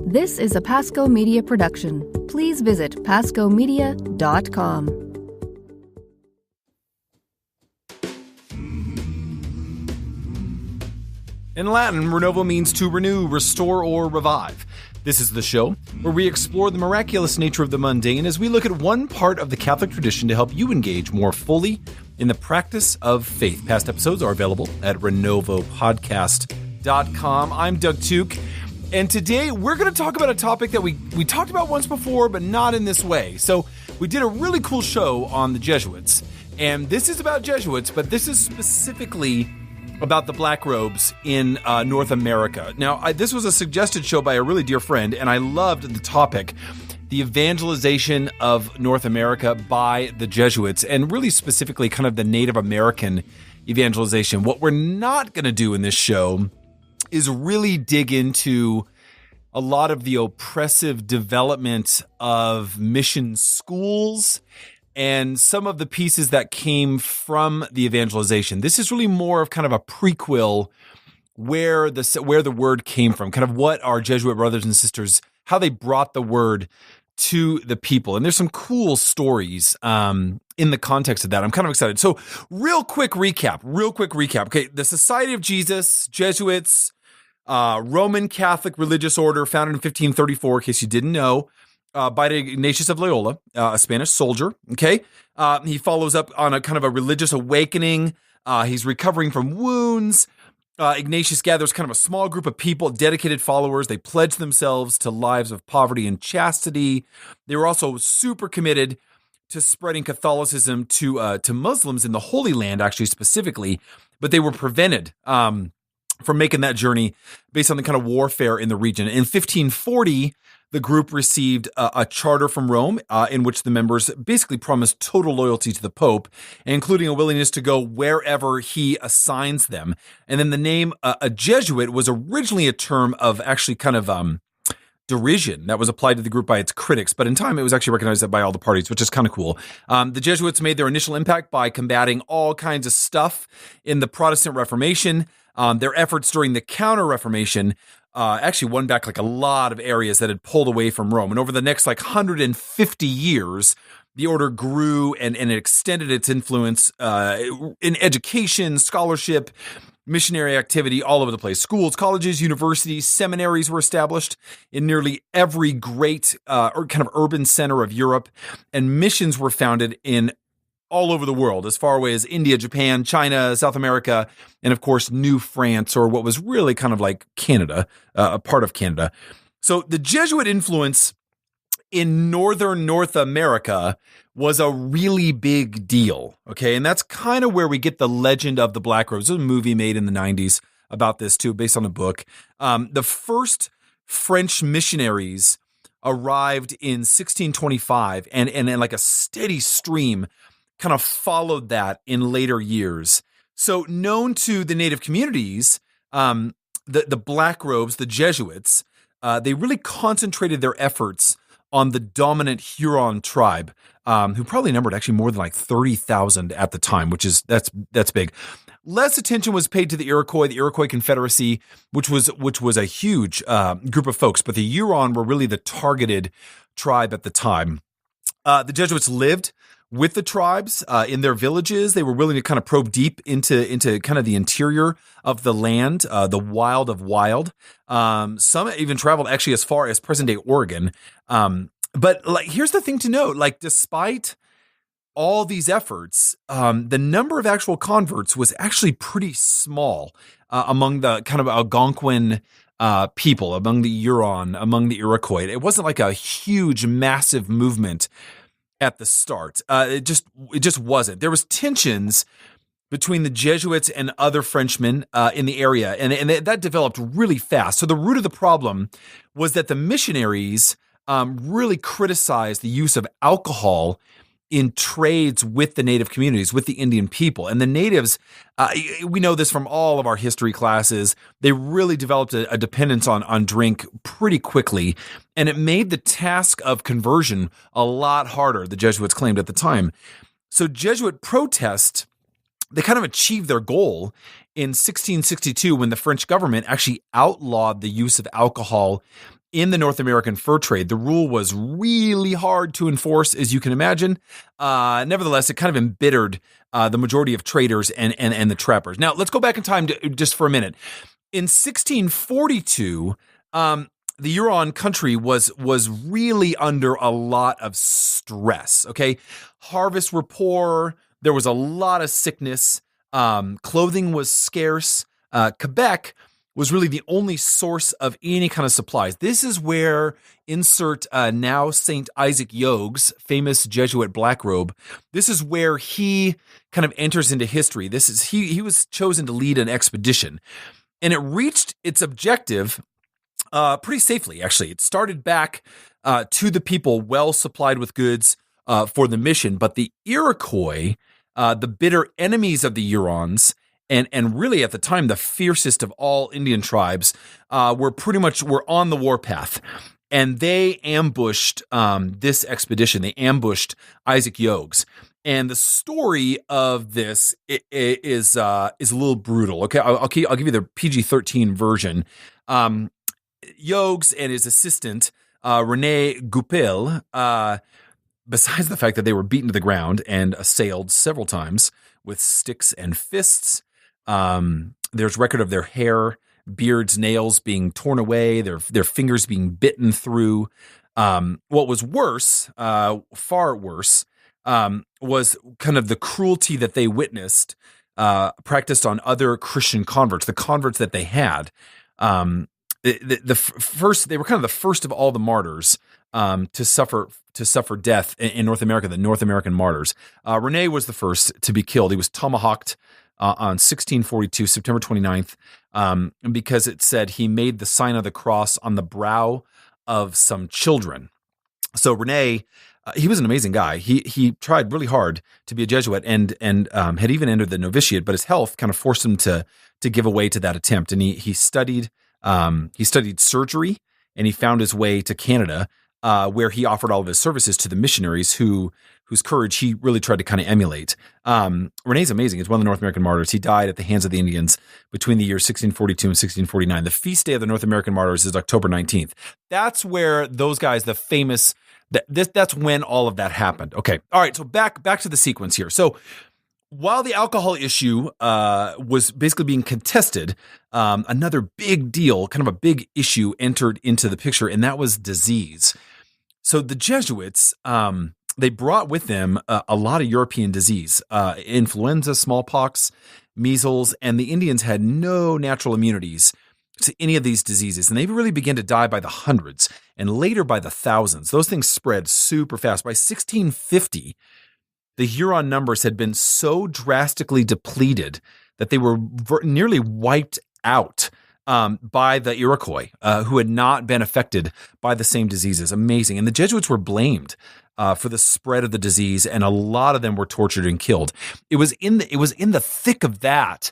This is a Pasco Media production. Please visit pascomedia.com. In Latin, Renovo means to renew, restore, or revive. This is the show where we explore the miraculous nature of the mundane as we look at one part of the Catholic tradition to help you engage more fully in the practice of faith. Past episodes are available at renovopodcast.com. I'm Doug Tuke, and today we're going to talk about a topic that we talked about once before, but not in this way. So we did a really cool show on the Jesuits, and this is about Jesuits, but this is specifically about the black robes in North America. Now, this was a suggested show by a really dear friend, and I loved the topic, the evangelization of North America by the Jesuits, and really specifically kind of the Native American evangelization. What we're not going to do in this show is really dig into a lot of the oppressive development of mission schools and some of the pieces that came from the evangelization. This is really more of kind of a prequel where the word came from, kind of what our Jesuit brothers and sisters, how they brought the word to the people. And there's some cool stories in the context of that. I'm kind of excited. So real quick recap. Okay, the Society of Jesus, Jesuits, Roman Catholic religious order founded in 1534, in case you didn't know, by Ignatius of Loyola, a Spanish soldier, okay? He follows up on a kind of a religious awakening. He's recovering from wounds. Ignatius gathers kind of a small group of people, dedicated followers. They pledge themselves to lives of poverty and chastity. They were also super committed to spreading Catholicism to Muslims in the Holy Land, actually specifically, but they were prevented from making that journey based on the kind of warfare in the region. In 1540, the group received a charter from Rome in which the members basically promised total loyalty to the Pope, including a willingness to go wherever he assigns them. And then the name a Jesuit was originally a term of actually kind of derision that was applied to the group by its critics, but in time it was actually recognized by all the parties, which is kind of cool. The Jesuits made their initial impact by combating all kinds of stuff in the Protestant Reformation. Their efforts during the Counter-Reformation actually won back like a lot of areas that had pulled away from Rome. And over the next like 150 years, the order grew and it extended its influence in education, scholarship, missionary activity all over the place. Schools, colleges, universities, seminaries were established in nearly every great or kind of urban center of Europe, and missions were founded in all over the world, as far away as India, Japan, China, South America, and of course, New France, or what was really kind of like Canada, a part of Canada. So the Jesuit influence in northern North America was a really big deal, okay? And that's kind of where we get the legend of the Black Robes. There's a movie made in the 90s about this too, based on a book. The first French missionaries arrived in 1625, and like a steady stream kind of followed that in later years. So known to the native communities, the Black Robes, the Jesuits, they really concentrated their efforts on the dominant Huron tribe, who probably numbered actually more than like 30,000 at the time, that's big. Less attention was paid to the Iroquois Confederacy, which was a huge group of folks, but the Huron were really the targeted tribe at the time. The Jesuits lived with the tribes in their villages. They were willing to kind of probe deep into kind of the interior of the land, the wild of wild. Some even traveled actually as far as present-day Oregon. But like, here's the thing to note: like, despite all these efforts, the number of actual converts was actually pretty small among the kind of Algonquin people, among the Huron, among the Iroquois. It wasn't like a huge, massive movement at the start. It just wasn't. There was tensions between the Jesuits and other Frenchmen in the area, and that developed really fast. So the root of the problem was that the missionaries really criticized the use of alcohol in trades with the native communities, with the Indian people. And the natives, we know this from all of our history classes, they really developed a dependence on drink pretty quickly. And it made the task of conversion a lot harder, the Jesuits claimed at the time. So Jesuit protest, they kind of achieved their goal in 1662 when the French government actually outlawed the use of alcohol in the North American fur trade. The rule was really hard to enforce, as you can imagine. Nevertheless, it kind of embittered the majority of traders and the trappers. Now, let's go back in time just for a minute. In 1642, the Huron country was really under a lot of stress, okay? Harvests were poor. There was a lot of sickness. Clothing was scarce. Quebec was really the only source of any kind of supplies. This is where insert now St. Isaac Jogues, famous Jesuit blackrobe. This is where he kind of enters into history. He was chosen to lead an expedition, and it reached its objective pretty safely, actually. It started back to the people well supplied with goods for the mission, but the Iroquois, the bitter enemies of the Hurons, and really at the time the fiercest of all Indian tribes, were on the warpath, and they ambushed this expedition. They ambushed Isaac Jogues, and the story of this is a little brutal. Okay, I'll give you the PG-13 version. Jogues and his assistant Rene Goupil, besides the fact that they were beaten to the ground and assailed several times with sticks and fists. There's record of their hair, beards, nails being torn away, their fingers being bitten through. What was worse, far worse, was kind of the cruelty that they witnessed, practiced on other Christian converts, the converts that they had. First, they were kind of the first of all the martyrs to suffer death in North America, the North American martyrs. Rene was the first to be killed. He was tomahawked on 1642, September 29th, because it said he made the sign of the cross on the brow of some children. So Rene, he was an amazing guy. He tried really hard to be a Jesuit and had even entered the novitiate, but his health kind of forced him to give away to that attempt. And he studied surgery, and he found his way to Canada, where he offered all of his services to the missionaries whose courage he really tried to kind of emulate. Rene's amazing. He's one of the North American martyrs. He died at the hands of the Indians between the years 1642 and 1649. The feast day of the North American martyrs is October 19th. That's where those guys, the famous, that's when all of that happened. Okay. All right. So back to the sequence here. So while the alcohol issue was basically being contested, another big deal, kind of a big issue entered into the picture, and that was disease. So the Jesuits, they brought with them a lot of European disease, influenza, smallpox, measles, and the Indians had no natural immunities to any of these diseases. And they really began to die by the hundreds and later by the thousands. Those things spread super fast. By 1650, the Huron numbers had been so drastically depleted that they were nearly wiped out by the Iroquois, who had not been affected by the same diseases. Amazing. And the Jesuits were blamed for the spread of the disease, and a lot of them were tortured and killed. It was in the thick of that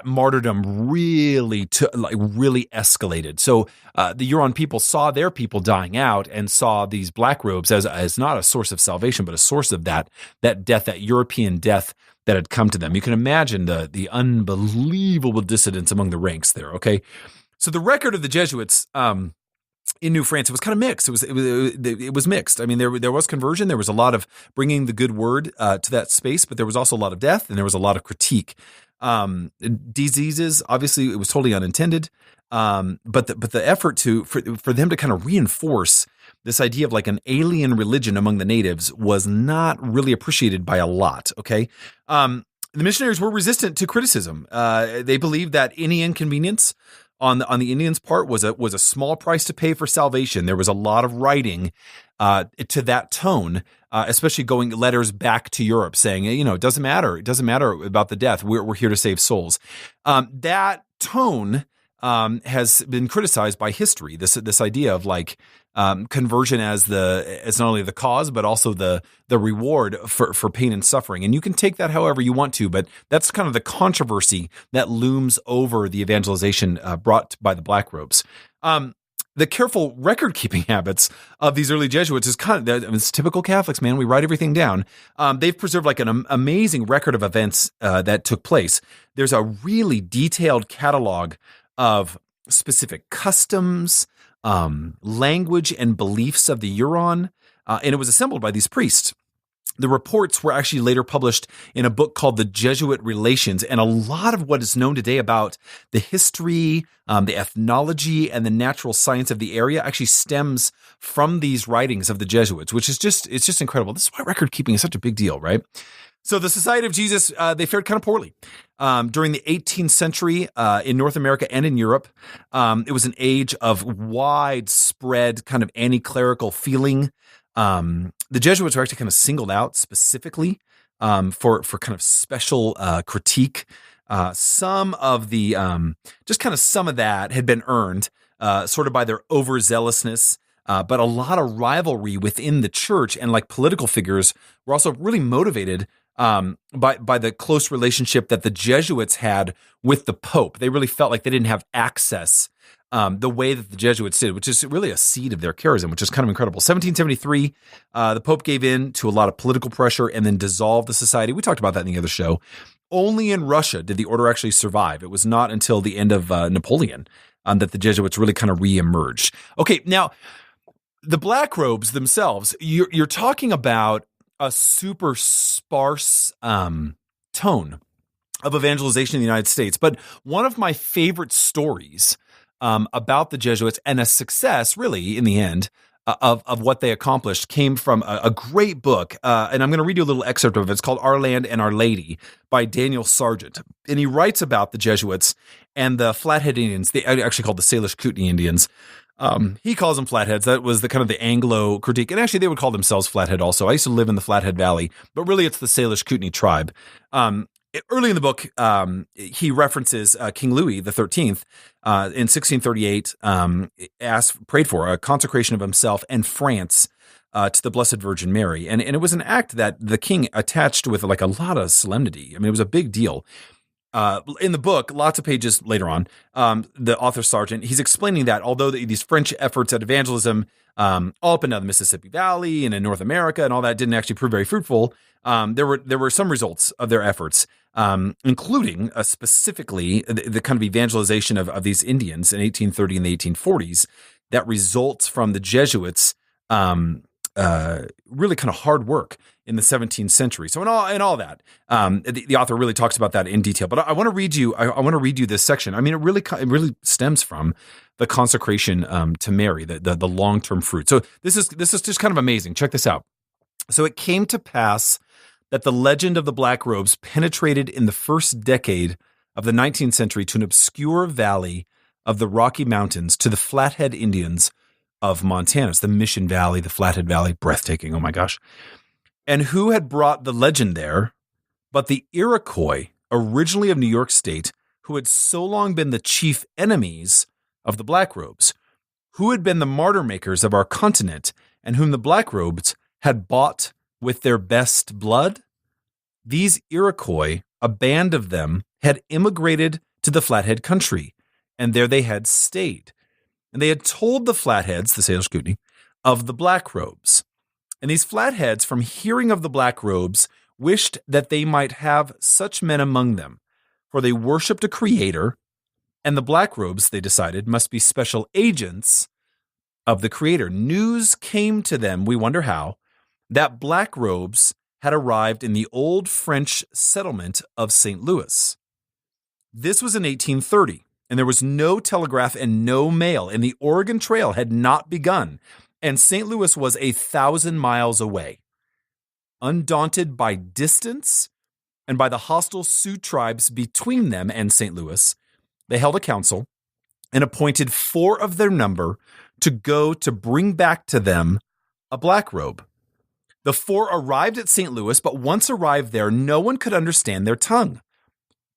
martyrdom really escalated. So the Huron people saw their people dying out and saw these black robes as not a source of salvation, but a source of that death, that European death that had come to them. You can imagine the unbelievable dissidence among the ranks there. Okay, so the record of the Jesuits in New France, it was kind of mixed. It was mixed. I mean, there was conversion. There was a lot of bringing the good word to that space, but there was also a lot of death, and there was a lot of critique. Diseases, obviously, it was totally unintended. But the effort for them to kind of reinforce this idea of like an alien religion among the natives was not really appreciated by a lot. Okay. The missionaries were resistant to criticism. They believed that any inconvenience on the Indians' part was a small price to pay for salvation. There was a lot of writing to that tone, especially going letters back to Europe saying, it doesn't matter. It doesn't matter about the death. We're here to save souls. That tone has been criticized by history. This idea of like conversion as not only the cause but also the reward for pain and suffering. And you can take that however you want to, but that's kind of the controversy that looms over the evangelization brought by the black robes. The careful record-keeping habits of these early Jesuits is it's typical Catholics, man. We write everything down. They've preserved like an amazing record of events that took place. There's a really detailed catalog of specific customs, language and beliefs of the Huron, and it was assembled by these priests. The reports were actually later published in a book called The Jesuit Relations, and a lot of what is known today about the history, the ethnology, and the natural science of the area actually stems from these writings of the Jesuits, which is it's just incredible. This is why record keeping is such a big deal, right? So the Society of Jesus, they fared kind of poorly during the 18th century in North America and in Europe. It was an age of widespread kind of anti-clerical feeling. The Jesuits were actually kind of singled out specifically for kind of special critique. Some of the some of that had been earned sort of by their overzealousness, but a lot of rivalry within the church and like political figures were also really motivated by the close relationship that the Jesuits had with the Pope. They really felt like they didn't have access the way that the Jesuits did, which is really a seed of their charism, which is kind of incredible. 1773, the Pope gave in to a lot of political pressure and then dissolved the society. We talked about that in the other show. Only in Russia did the order actually survive. It was not until the end of Napoleon that the Jesuits really kind of reemerged. Okay, now, the Black Robes themselves, you're talking about a super sparse tone of evangelization in the United States. But one of my favorite stories about the Jesuits and a success, really, in the end, of what they accomplished came from a great book. And I'm going to read you a little excerpt of it. It's called Our Land and Our Lady by Daniel Sargent. And he writes about the Jesuits and the Flathead Indians. They actually called the Salish Kootenai Indians. He calls them Flatheads. That was the kind of the Anglo critique. And actually, they would call themselves Flathead also. I used to live in the Flathead Valley, but really it's the Salish Kootenai tribe. Early in the book, he references King Louis XIII in 1638, prayed for a consecration of himself and France to the Blessed Virgin Mary. And it was an act that the king attached with like a lot of solemnity. I mean, it was a big deal. In the book, lots of pages later on, the author Sargent, he's explaining that although these French efforts at evangelism all up and down the Mississippi Valley and in North America and all that didn't actually prove very fruitful, there were some results of their efforts, including specifically the kind of evangelization of these Indians in 1830 and the 1840s that results from the Jesuits' really kind of hard work in the 17th century. So in all that, the author really talks about that in detail. But I want to read you. I want to read you this section. I mean, it really stems from the consecration to Mary, the long-term fruit. So this is just kind of amazing. Check this out. So it came to pass that the legend of the Black Robes penetrated in the first decade of the 19th century to an obscure valley of the Rocky Mountains, to the Flathead Indians of Montana. It's the Mission Valley, the Flathead Valley, breathtaking. Oh my gosh. And who had brought the legend there but the Iroquois, originally of New York State, who had so long been the chief enemies of the Black Robes, who had been the martyr makers of our continent, and whom the Black Robes had bought with their best blood? These Iroquois, a band of them, had immigrated to the Flathead country, and there they had stayed. And they had told the Flatheads, the Salish Kootenai, of the Black Robes. And these Flatheads, from hearing of the Black Robes, wished that they might have such men among them, for they worshipped a creator, and the Black Robes, they decided, must be special agents of the creator. News came to them, we wonder how, that Black Robes had arrived in the old French settlement of St. Louis. This was in 1830, and there was no telegraph and no mail, and the Oregon Trail had not begun, and St. Louis was 1,000 miles away. Undaunted by distance and by the hostile Sioux tribes between them and St. Louis, they held a council and appointed 4 of their number to go to bring back to them a black robe. The 4 arrived at St. Louis, but once arrived there, no one could understand their tongue.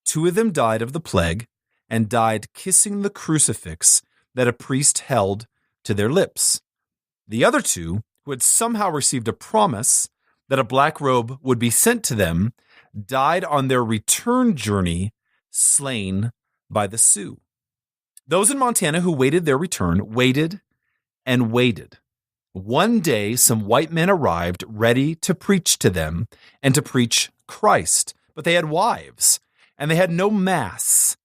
2 of them died of the plague and died kissing the crucifix that a priest held to their lips. The other 2, who had somehow received a promise that a black robe would be sent to them, died on their return journey, slain by the Sioux. Those in Montana who waited their return waited and waited. One day, some white men arrived ready to preach to them and to preach Christ, but they had wives and they had no mass.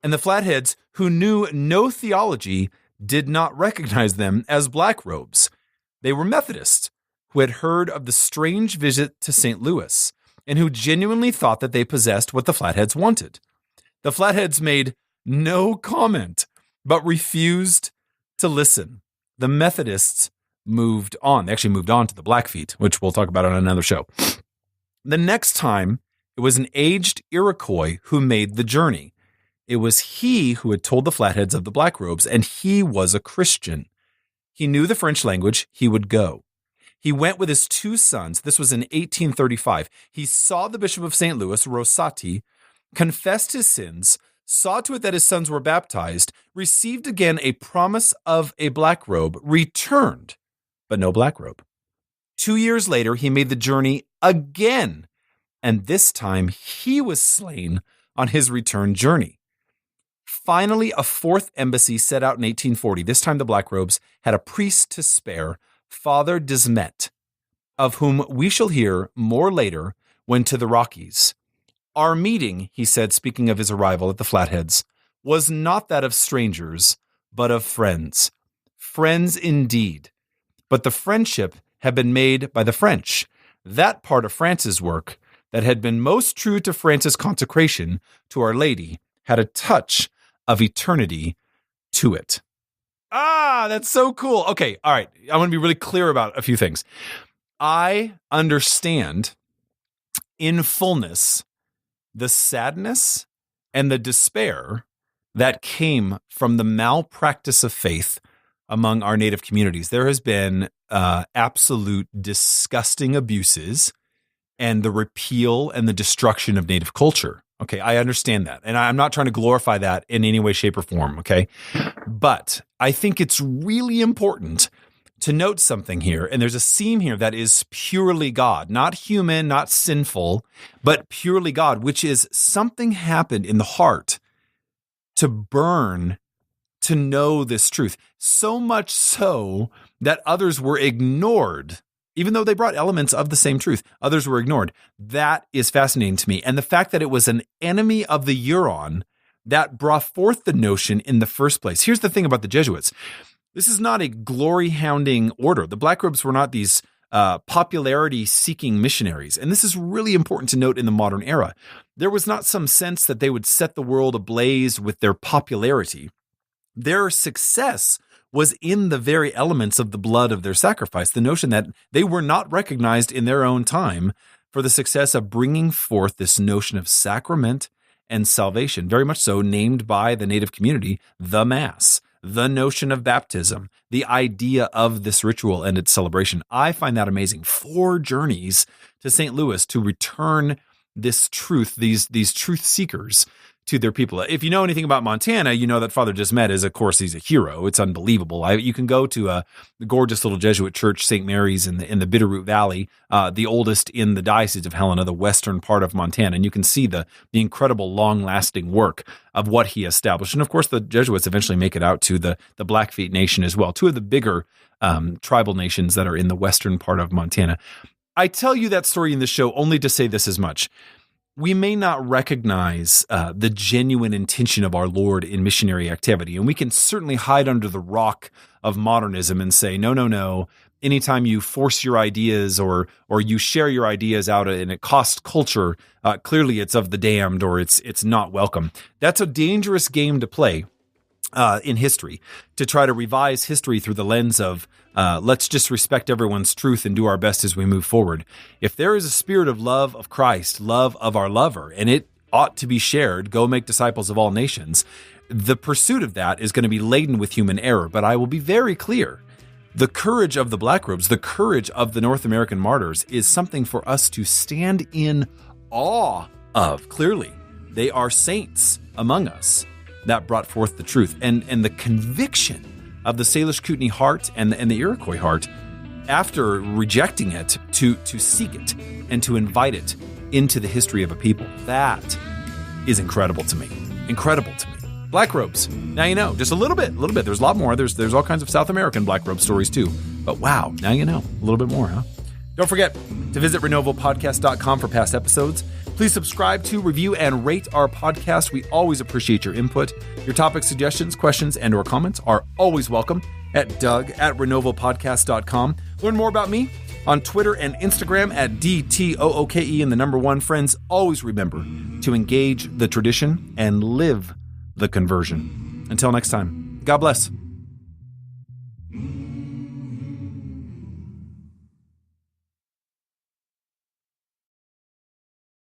And the Flatheads, who knew no theology, did not recognize them as black robes. They were Methodists who had heard of the strange visit to St. Louis and who genuinely thought that they possessed what the Flatheads wanted. The Flatheads made no comment, but refused to listen. The Methodists moved on. They actually moved on to the Blackfeet, which we'll talk about on another show. The next time, it was an aged Iroquois who made the journey. It was he who had told the Flatheads of the black robes, and he was a Christian. He knew the French language. He would go. He went with his two sons. This was in 1835. He saw the Bishop of St. Louis, Rosati, confessed his sins, saw to it that his sons were baptized, received again a promise of a black robe, returned, but no black robe. 2 years later, he made the journey again, and this time he was slain on his return journey. Finally, a fourth embassy set out in 1840. This time the black robes had a priest to spare, Father Desmet, of whom we shall hear more later when to the Rockies. Our meeting, he said, speaking of his arrival at the Flatheads, was not that of strangers, but of friends. Friends indeed. But the friendship had been made by the French, that part of France's work that had been most true to France's consecration to Our Lady had a touch of eternity to it. That's so cool. Okay, all right. I want to be really clear about a few things. I understand in fullness the sadness and the despair that came from the malpractice of faith among our Native communities. There has been absolute disgusting abuses and the repeal and the destruction of Native culture. Okay, I understand that. And I'm not trying to glorify that in any way, shape, or form, okay? But I think it's really important to note something here. And there's a seam here that is purely God, not human, not sinful, but purely God, which is something happened in the heart to burn to know this truth. So much so that others were ignored. Even though they brought elements of the same truth, others were ignored. That is fascinating to me. And the fact that it was an enemy of the Huron that brought forth the notion in the first place. Here's the thing about the Jesuits. This is not a glory-hounding order. The black robes were not these popularity-seeking missionaries. And this is really important to note in the modern era. There was not some sense that they would set the world ablaze with their popularity. Their success was in the very elements of the blood of their sacrifice, the notion that they were not recognized in their own time for the success of bringing forth this notion of sacrament and salvation, very much so named by the Native community, the Mass, the notion of baptism, the idea of this ritual and its celebration. I find that amazing. 4 journeys to St. Louis to return this truth, these truth seekers to their people. If you know anything about Montana, you know that Father Desmet is, of course, he's a hero. It's unbelievable. You can go to the gorgeous little Jesuit church, St. Mary's in the Bitterroot Valley, the oldest in the Diocese of Helena, the western part of Montana, and you can see the incredible long-lasting work of what he established. And of course, the Jesuits eventually make it out to the Blackfeet Nation as well, 2 of the bigger tribal nations that are in the western part of Montana. I tell you that story in this show only to say this as much. We may not recognize the genuine intention of our Lord in missionary activity, and we can certainly hide under the rock of modernism and say, no. Anytime you force your ideas or you share your ideas out and it costs culture, clearly it's of the damned or it's not welcome. That's a dangerous game to play in history, to try to revise history through the lens of let's just respect everyone's truth and do our best as we move forward. If there is a spirit of love of Christ, love of our lover, and it ought to be shared, go make disciples of all nations, the pursuit of that is going to be laden with human error. But I will be very clear. The courage of the black robes, the courage of the North American martyrs is something for us to stand in awe of. Clearly, they are saints among us that brought forth the truth. And the conviction of the Salish Kootenai heart and the Iroquois heart, after rejecting it, to seek it and to invite it into the history of a people. That is incredible to me. Incredible to me. Black robes. Now you know, just a little bit. There's a lot more. There's all kinds of South American black robe stories too. But wow, now you know a little bit more, huh? Don't forget to visit RenovoPodcast.com for past episodes. Please subscribe to, review, and rate our podcast. We always appreciate your input. Your topic suggestions, questions, and or comments are always welcome at doug@renovopodcast.com. Learn more about me on Twitter and Instagram at DTOOKE and the number 1. Friends, always remember to engage the tradition and live the conversion. Until next time, God bless.